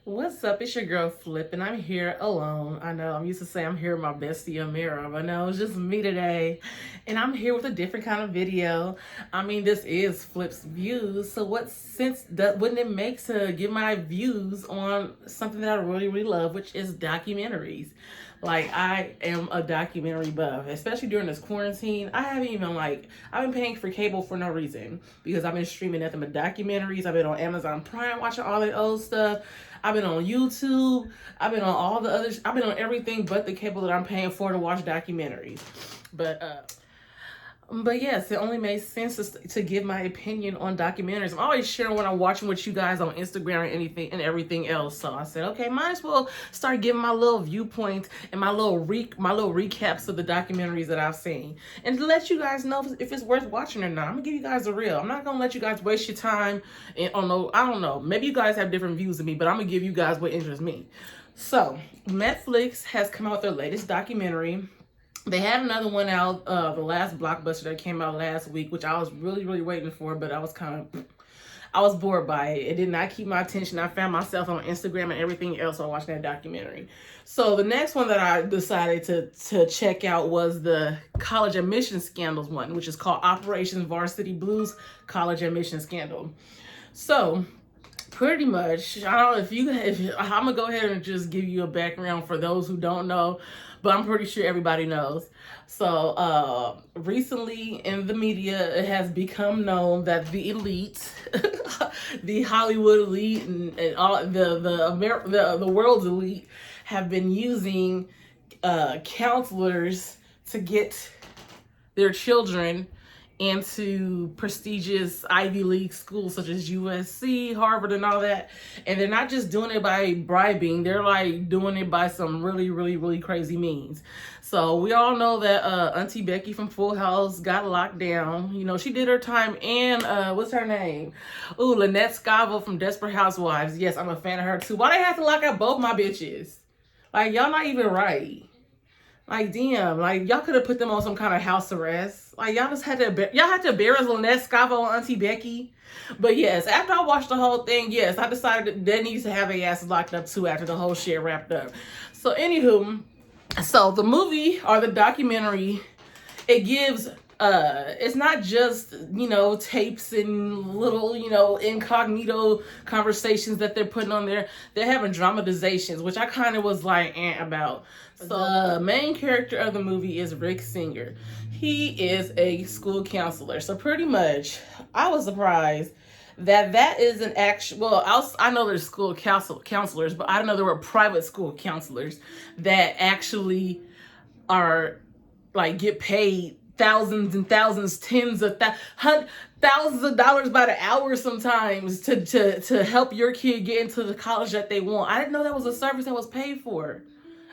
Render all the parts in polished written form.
What's up? It's your girl Flip, and I'm here alone. I know I'm used to saying I'm here with my bestie Amira, but no, it's just me today, and I'm here with a different kind of video. I mean, this is Flip's views, so what sense wouldn't it make to give my views on something that I really love, which is documentaries? Like, I am a documentary buff, especially during this quarantine. I haven't even I've been paying for cable for no reason because I've been streaming nothing but documentaries. I've been on Amazon Prime watching all the old stuff. I've been on YouTube. I've been on all the others. I've been on everything but the cable that I'm paying for to watch documentaries. But yes, it only makes sense to give my opinion on documentaries. I'm always sharing what I'm watching with you guys on Instagram and anything and everything else. So I said, okay, might as well start giving my little viewpoints and my little recaps of the documentaries that I've seen, and to let you guys know if it's worth watching or not. I'm gonna give you guys a real. I'm not gonna let you guys waste your time. And I don't know. Maybe you guys have different views than me, but I'm gonna give you guys what interests me. So Netflix has come out with their latest documentary. They had another one out, the last blockbuster that came out last week, which I was really waiting for, but I was bored by it. It did not keep my attention. I found myself on Instagram and everything else while watching that documentary. So the next one that I decided to check out was the college admission scandals one, which is called Operation Varsity Blues College Admission Scandal. So pretty much, I don't know if I'm gonna go ahead and just give you a background for those who don't know, but I'm pretty sure everybody knows. So recently in the media, it has become known that the elite, the Hollywood elite, and all the world's elite have been using counselors to get their children into prestigious Ivy League schools such as USC, Harvard, and all that. And they're not just doing it by bribing, they're like doing it by some really crazy means. So we all know that Auntie Becky from Full House got locked down. You know, she did her time. And what's her name? Ooh, Lynette Scavo from Desperate Housewives. Yes, I'm a fan of her too. Why they have to lock up both my bitches? Like, y'all not even right. Like, damn, like, y'all could have put them on some kind of house arrest. Like, y'all had to embarrass Lynette Scavo and Auntie Becky. But yes, after I watched the whole thing, yes, I decided that needs to have their asses locked up too after the whole shit wrapped up. So anywho, so the movie or the documentary, it gives it's not just, you know, tapes and little, you know, incognito conversations that they're putting on there. They're having dramatizations, which I kind of was like about. So the main character of the movie is Rick Singer. He is a school counselor. So pretty much, I was surprised that is an actual, well, I know there's school counselors, but I didn't know there were private school counselors that actually are, like, get paid thousands and thousands, thousands of dollars by the hour sometimes to help your kid get into the college that they want. I didn't know that was a service that was paid for.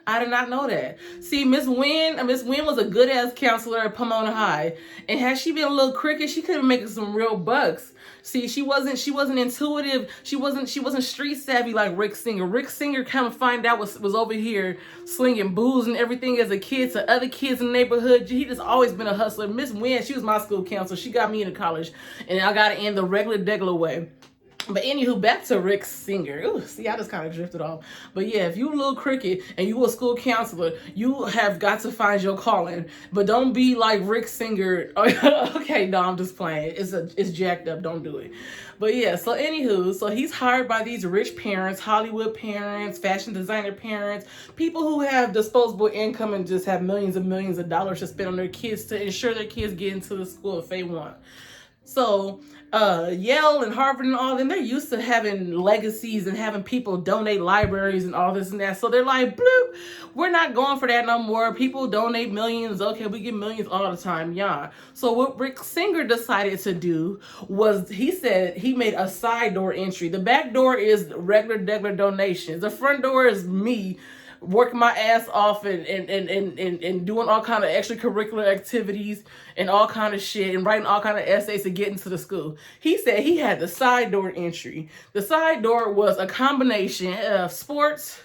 I did not know that. See, Miss Wynn was a good ass counselor at Pomona High, and had she been a little crooked, she could have made some real bucks. See, she wasn't intuitive. She wasn't street savvy like Rick Singer. Rick Singer kind of find out was over here slinging booze and everything as a kid to other kids in the neighborhood. He just always been a hustler. Miss Wynn, she was my school counselor. She got me into college, and I got it in the regular way. But anywho, back to Rick Singer. Ooh, see, I just kind of drifted off. But yeah, if you a little cricket and you a school counselor, you have got to find your calling. But don't be like Rick Singer. Okay, no, I'm just playing. It's jacked up. Don't do it. But yeah, so anywho, so he's hired by these rich parents, Hollywood parents, fashion designer parents, people who have disposable income and just have millions and millions of dollars to spend on their kids to ensure their kids get into the school if they want. So Yale and Harvard and all them, they're used to having legacies and having people donate libraries and all this and that. So they're like, bloop, we're not going for that no more. People donate millions. Okay, we get millions all the time. Yeah. So what Rick Singer decided to do was, he said he made a side door entry. The back door is regular donations. The front door is me working my ass off and doing all kind of extracurricular activities and all kind of shit and writing all kind of essays to get into the school. He said he had the side door entry. The side door was a combination of sports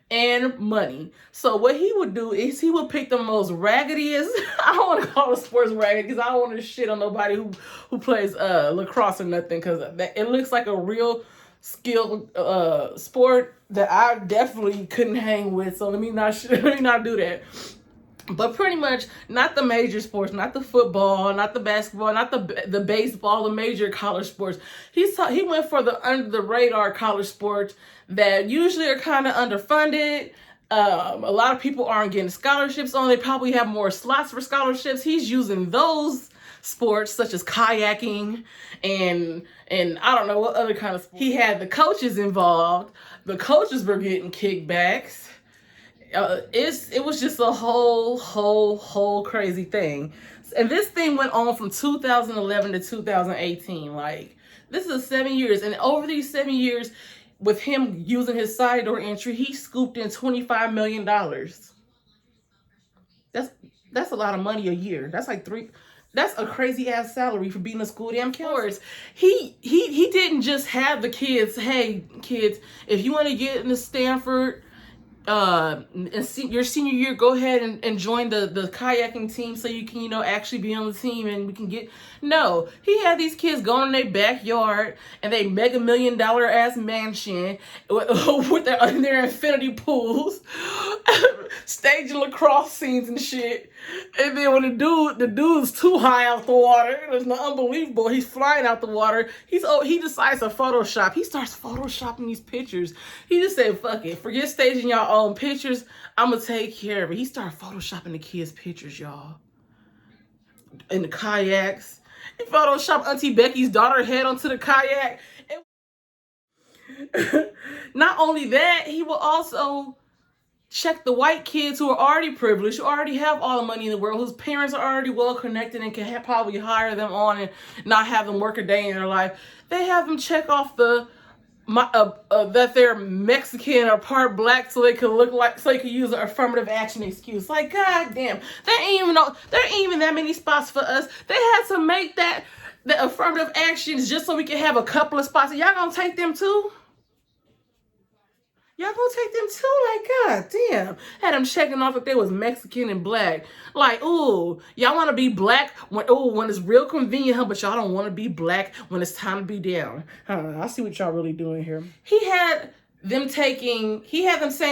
and money. So what he would do is he would pick the most raggediest, I don't want to call it sports ragged because I don't want to shit on nobody who plays lacrosse or nothing, because it looks like a real skill sport that I definitely couldn't hang with. So let me not do that. But pretty much not the major sports, not the football, not the basketball, not the baseball, the major college sports. He went for the under the radar college sports that usually are kind of underfunded. A lot of people aren't getting scholarships on. They probably have more slots for scholarships. He's using those sports such as kayaking and I don't know what other kind of sports. He had the coaches involved. The coaches were getting kickbacks. It was just a whole crazy thing. And this thing went on from 2011 to 2018. Like, this is 7 years. And over these 7 years, with him using his side door entry, he scooped in $25 million. That's a lot of money a year. That's a crazy ass salary for being a school damn counselor. He didn't just have the kids, hey kids, if you want to get into Stanford, your senior year, go ahead and join the kayaking team so you can, actually be on the team and we can get. No, he had these kids going in their backyard and they mega $1 million ass mansion with their infinity pools, staging lacrosse scenes and shit. And then when the dude's too high out the water, it's unbelievable. He's flying out the water. He decides to Photoshop. He starts photoshopping these pictures. He just said, "Fuck it, forget staging y'all own pictures. I'm gonna take care of it." He started photoshopping the kids' pictures, y'all, in the kayaks. He photoshopped Auntie Becky's daughter head onto the kayak. Not only that, he will also check the white kids who are already privileged, who already have all the money in the world, whose parents are already well connected and can probably hire them on and not have them work a day in their life. They have them check off that they're Mexican or part black so they can use an affirmative action excuse. Like, goddamn, there ain't even that many spots for us. They had to make the affirmative actions just so we can have a couple of spots. Y'all gonna take them too? Y'all gonna take them too? Like, god damn. Had them checking off if they was Mexican and black. Like, ooh, y'all want to be black when it's real convenient, huh? But y'all don't want to be black when it's time to be down. I see what y'all really doing here. He had them saying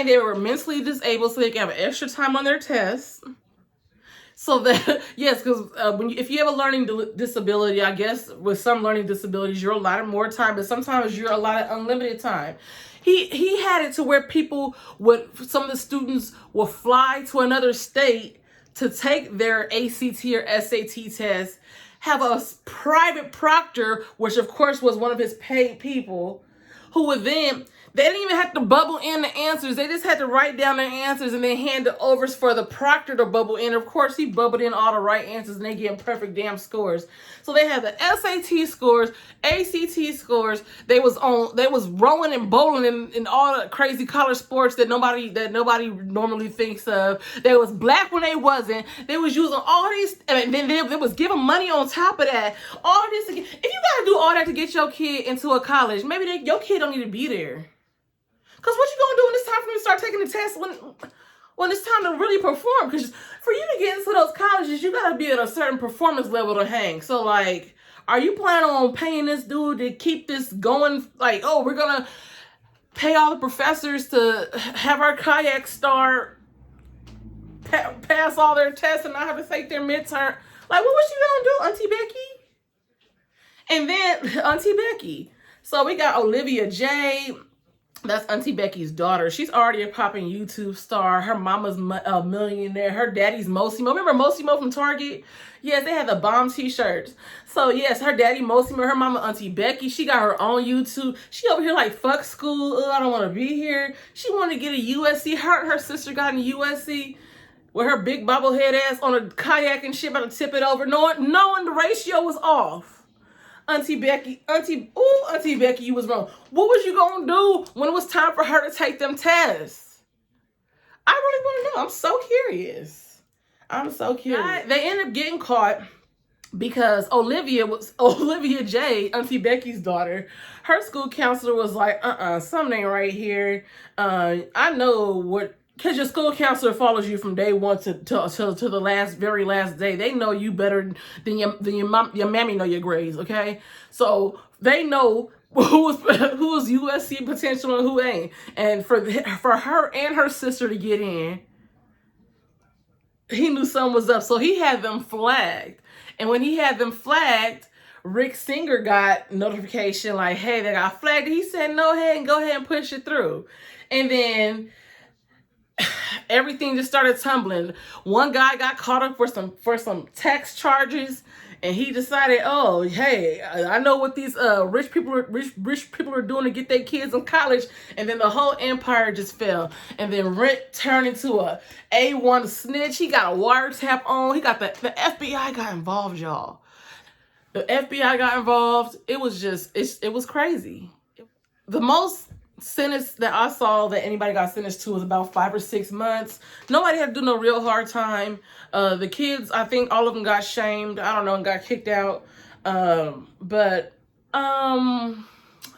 they were mentally disabled so they can have extra time on their tests. So that, yes, because if you have a learning disability, I guess with some learning disabilities, you're allotted more time, but sometimes you're allotted unlimited time. He had it to where some of the students will fly to another state to take their ACT or SAT test, have a private proctor, which of course was one of his paid people, who would then, they didn't even have to bubble in the answers. They just had to write down their answers and then hand it over for the proctor to bubble in. Of course, he bubbled in all the right answers and they get perfect damn scores. So they had the SAT scores, ACT scores. They was rowing and bowling in all the crazy college sports that nobody normally thinks of. They was black when they wasn't. They was using all these, and then they was giving money on top of that. All this, if you gotta do all that to get your kid into a college, maybe your kid don't need to be there. Because what you gonna do when it's time for them to start taking the test when it's time to really perform? Because for you to get into those colleges, you gotta be at a certain performance level to hang. So like, are you planning on paying this dude to keep this going? Like, oh, we're gonna pay all the professors to have our kayak star pass all their tests and not have to take their midterm. Like, what was you gonna do, Auntie Becky? And then Auntie Becky. So we got Olivia J. That's Auntie Becky's daughter. She's already a popping YouTube star. Her mama's a millionaire. Her daddy's Mosimo. Remember Mosimo from Target? Yes, they had the bomb t-shirts. So yes, her daddy Mosimo, her mama Auntie Becky. She got her own YouTube. She over here like, fuck school. I don't want to be here. She wanted to get a USC. Her sister got in USC with her big bobblehead ass on a kayak and shit, about to tip it over, knowing the ratio was off. Auntie Becky, you was wrong. What was you gonna do when it was time for her to take them tests? I really want to know. I'm so curious. They ended up getting caught because Olivia J, Auntie Becky's daughter. Her school counselor was like, something ain't right here. I know what. Because your school counselor follows you from day one to the very last day. They know you better than your mammy know your grades, okay? So they know who was USC potential and who ain't. And for her and her sister to get in, he knew something was up. So he had them flagged. And when he had them flagged, Rick Singer got notification like, hey, they got flagged. He said, no, go ahead and push it through. And then everything just started tumbling. One guy got caught up for some tax charges, and he decided, oh, hey, I know what these rich people are doing to get their kids in college. And then the whole empire just fell. And then Rick turned into a A1 snitch. He got a wiretap on. He got the FBI got involved, y'all. The FBI got involved. It was just, it was crazy. The most sentence that I saw that anybody got sentenced to was about 5 or 6 months. Nobody had to do no real hard time. The kids, I think all of them got shamed. I don't know, and got kicked out.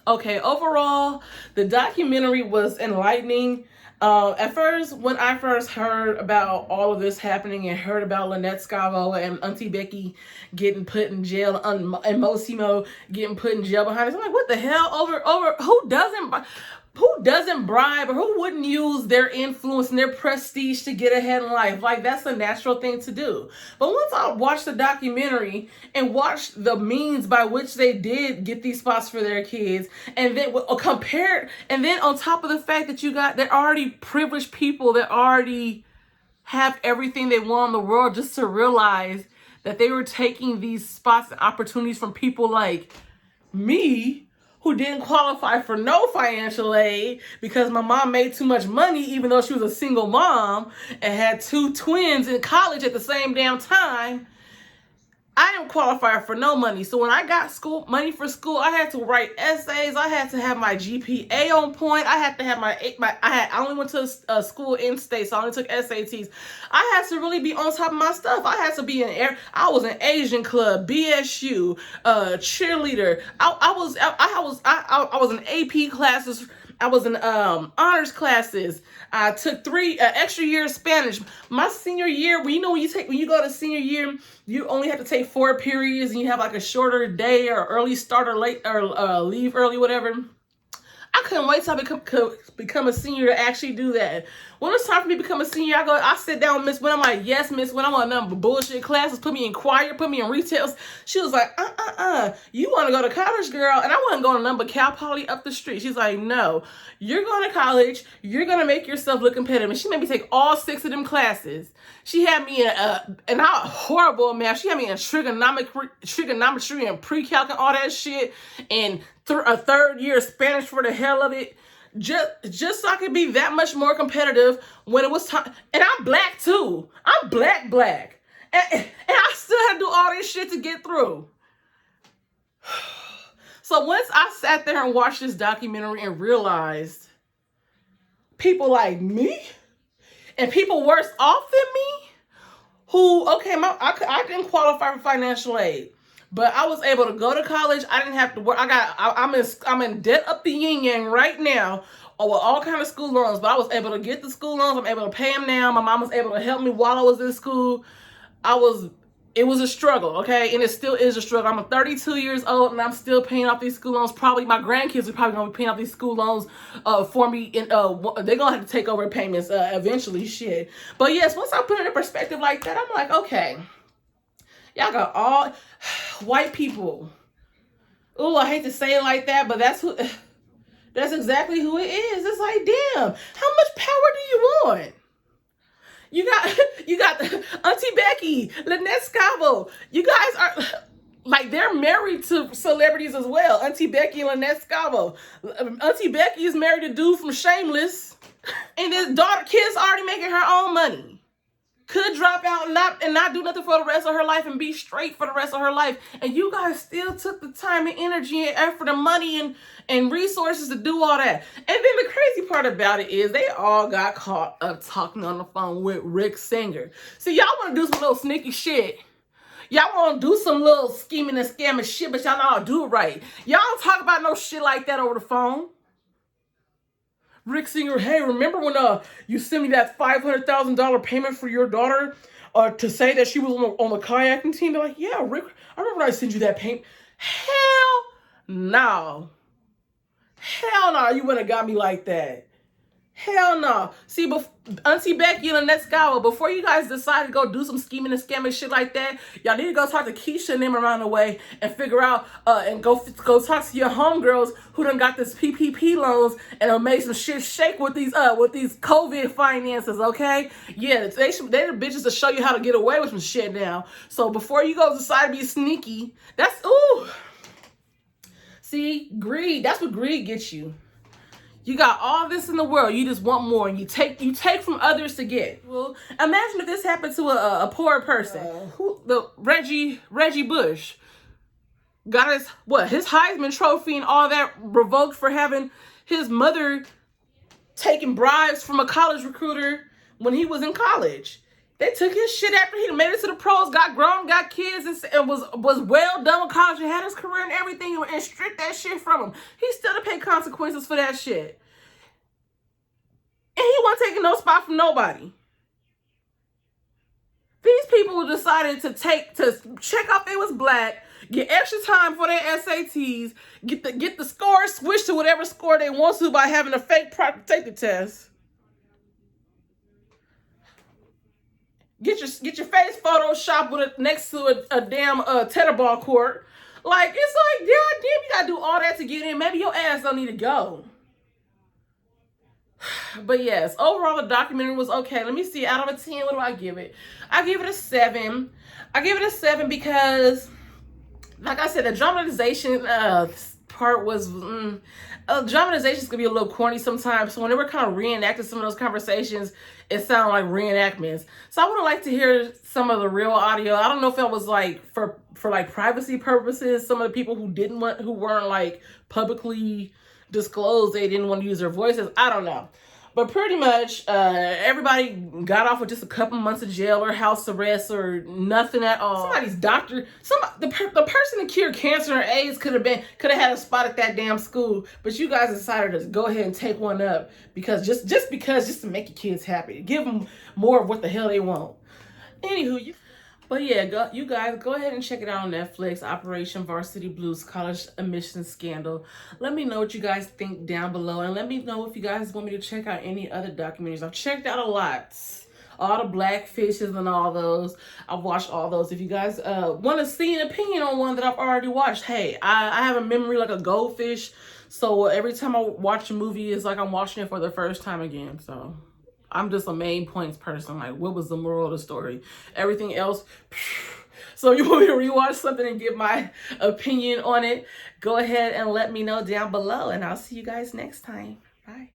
Okay, overall, the documentary was enlightening. At first, when I first heard about all of this happening and heard about Lynette Scavo and Auntie Becky getting put in jail and Mosimo getting put in jail behind us, I'm like, what the hell? Over who doesn't bribe, or who wouldn't use their influence and their prestige to get ahead in life? Like, that's a natural thing to do. But once I watched the documentary and watched the means by which they did get these spots for their kids, and then compared, and then on top of the fact that they're already privileged people that already have everything they want in the world, just to realize that they were taking these spots and opportunities from people like me, who didn't qualify for no financial aid because my mom made too much money, even though she was a single mom and had 2 twins in college at the same damn time. I didn't qualify for no money. So when I got money for school, I had to write essays. I had to have my GPA on point. I had to have I only went to a school in state, so I only took SATs. I had to really be on top of my stuff. I had to be I was in Asian club, BSU, cheerleader. I was in AP classes. I was in honors classes. I took 3 extra years of Spanish. My senior year, when you go to senior year, you only have to take 4 periods, and you have like a shorter day or early start or late or leave early, whatever. I couldn't wait till I become a senior to actually do that. When it's time for me to become a senior, I sit down with Miss Wynn. I'm like, yes, Miss Wynn, I want none but bullshit classes. Put me in choir, put me in retails. She was like, you want to go to college, girl? And I wasn't going to none but Cal Poly up the street. She's like, no, you're going to college. You're going to make yourself look competitive. And she made me take all 6 of them classes. She had me in, and I'm horrible at math. She had me in trigonometry and pre-calc and all that shit. And a 3rd year of Spanish for the hell of it. Just so I could be that much more competitive when it was time. And I'm black too. I'm black. And I still had to do all this shit to get through. So once I sat there and watched this documentary and realized people like me and people worse off than me, who, okay, I didn't qualify for financial aid, but I was able to go to college. I didn't have to work. I'm in debt up the yin yang right now with all kind of school loans, but I was able to get the school loans. I'm able to pay them now. My mom was able to help me while I was in school. It was a struggle, okay? And it still is a struggle. I'm 32 years old and I'm still paying off these school loans. Probably my grandkids are probably gonna be paying off these school loans for me. They're gonna have to take over payments eventually, shit. But yes, once I put it in perspective like that, I'm like, okay, y'all got all white people. Oh, I hate to say it like that, but that's exactly who it is. It's like, damn, how much power do you want? You got Auntie Becky, Lynette Scavo. You guys are like, they're married to celebrities as well. Auntie Becky and Lynette Scavo. Auntie Becky is married to a dude from Shameless, and his kid's already making her own money. Could drop out and not do nothing for the rest of her life and be straight for the rest of her life. And you guys still took the time and energy and effort and money and resources to do all that. And then the crazy part about it is they all got caught up talking on the phone with Rick Singer. So y'all want to do some little sneaky shit. Y'all want to do some little scheming and scamming shit, but y'all know how to do it right. Y'all don't talk about no shit like that over the phone. Rick Singer, hey, remember when you sent me that $500,000 payment for your daughter to say that she was on the kayaking team? They're like, yeah, Rick, I remember when I sent you that payment. Hell no. Hell no, you wouldn't have got me like that. Hell no. See, Auntie Becky and Annette Scholar, before you guys decide to go do some scheming and scamming shit like that, y'all need to go talk to Keisha and them around the way and figure out, and go talk to your homegirls who done got this PPP loans and have made some shit shake with these COVID finances, okay? Yeah, they the bitches to show you how to get away with some shit now. So before you go decide to be sneaky, ooh. See, greed, that's what greed gets you. You got all this in the world, you just want more, and you take from others to get. Well, imagine if this happened to a poor person. Reggie Bush got his Heisman Trophy and all that revoked for having his mother taking bribes from a college recruiter when he was in college. They took his shit after he made it to the pros, got grown, got kids, and was well done with college and had his career and everything, and stripped that shit from him. He still to pay consequences for that shit. And he wasn't taking no spot from nobody. These people decided to check off they was black, get extra time for their SATs, get the score switched to whatever score they want to by having a fake protected test. Get your face photoshopped next to a damn tetherball court. Like, it's like, God damn, you gotta do all that to get in. Maybe your ass don't need to go. But yes, overall the documentary was okay. Let me see, out of a 10, what do I give it? I give it a 7. I give it a 7 because, like I said, the dramatization part was, dramatizations could be a little corny sometimes. So when they were kind of reenacting some of those conversations, it sounded like reenactments. So I would have liked to hear some of the real audio. I don't know if it was like for like privacy purposes. Some of the people who weren't like publicly disclosed, they didn't want to use their voices. I don't know. But pretty much everybody got off with just a couple months of jail or house arrest or nothing at all. Somebody's doctor, the person that cured cancer and AIDS could have had a spot at that damn school, but you guys decided to go ahead and take one up because just to make your kids happy, give them more of what the hell they want. Anywho, but yeah, you guys go ahead and check it out on Netflix, Operation Varsity Blues College Admissions Scandal. Let me know what you guys think down below, and let me know if you guys want me to check out any other documentaries. I've checked out a lot. All the Blackfishes and all those. I've watched all those. If you guys want to see an opinion on one that I've already watched, hey, I have a memory like a goldfish. So every time I watch a movie, it's like I'm watching it for the first time again. So I'm just a main points person. Like, what was the moral of the story? Everything else, so you want me to rewatch something and give my opinion on it? Go ahead and let me know down below, and I'll see you guys next time. Bye.